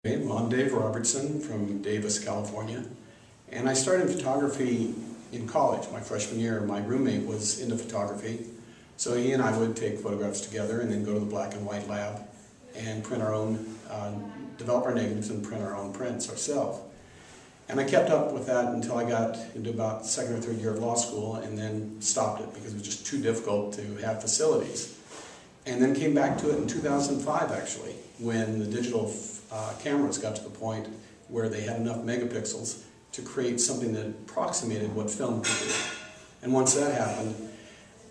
I'm Dave Robertson from Davis, California, and I started photography in college. My freshman year, my roommate was into photography, so he and I would take photographs together and then go to the black and white lab and print our own, develop our negatives and print our own prints ourselves. And I kept up with that until I got into about second or third year of law school and then stopped it because it was just too difficult to have facilities. And then came back to it in 2005 actually, when the digital cameras got to the point where they had enough megapixels to create something that approximated what film could do. And once that happened,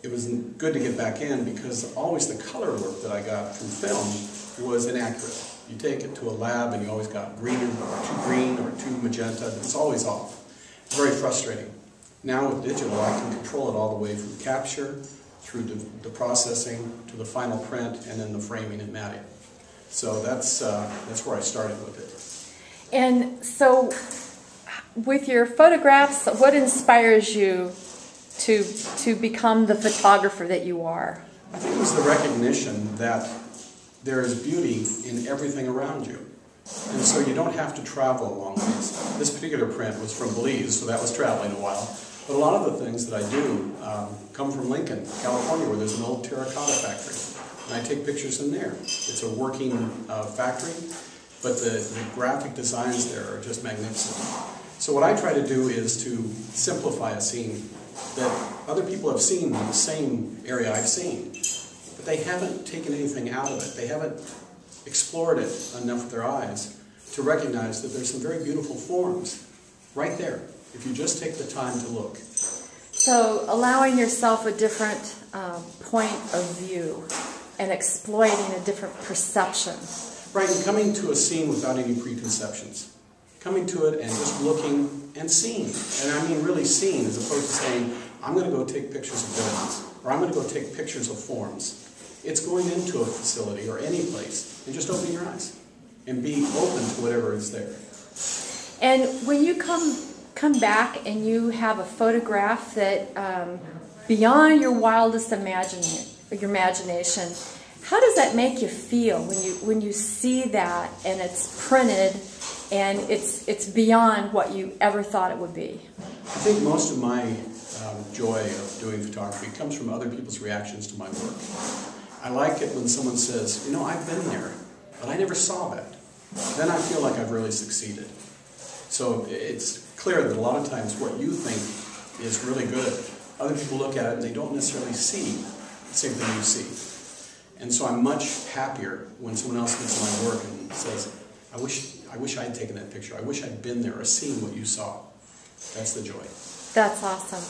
it was good to get back in because always the color work that I got from film was inaccurate. You take it to a lab and you always got green or too green or too magenta, it's always off. Very frustrating. Now with digital I can control it all the way from capture through the processing to the final print and then the framing and matting. So that's where I started with it. And so, with your photographs, what inspires you to become the photographer that you are? I think it was the recognition that there is beauty in everything around you. And so you don't have to travel a long ways. This particular print was from Belize, so that was traveling a while. But a lot of the things that I do come from Lincoln, California, where there's an old terracotta factory. And I take pictures in there. It's a working factory, but the graphic designs there are just magnificent. So what I try to do is to simplify a scene that other people have seen in the same area I've seen, but they haven't taken anything out of it. They haven't explored it enough with their eyes to recognize that there's some very beautiful forms right there, if you just take the time to look. So allowing yourself a different point of view and exploiting a different perception. Right, and coming to a scene without any preconceptions. Coming to it and just looking and seeing. And I mean really seeing, as opposed to saying, I'm going to go take pictures of buildings, or I'm going to go take pictures of forms. It's going into a facility or any place and just opening your eyes and be open to whatever is there. And when you come back and you have a photograph that beyond your wildest imagination, how does that make you feel when you see that and it's printed and it's beyond what you ever thought it would be? I think most of my joy of doing photography comes from other people's reactions to my work. I like it when someone says, you know, I've been there, but I never saw that. Then I feel like I've really succeeded. So it's clear that a lot of times what you think is really good, other people look at it and they don't necessarily see the same thing you see. And so I'm much happier when someone else looks at my work and says, I wish I had taken that picture. I wish I'd been there or seen what you saw. That's the joy. That's awesome.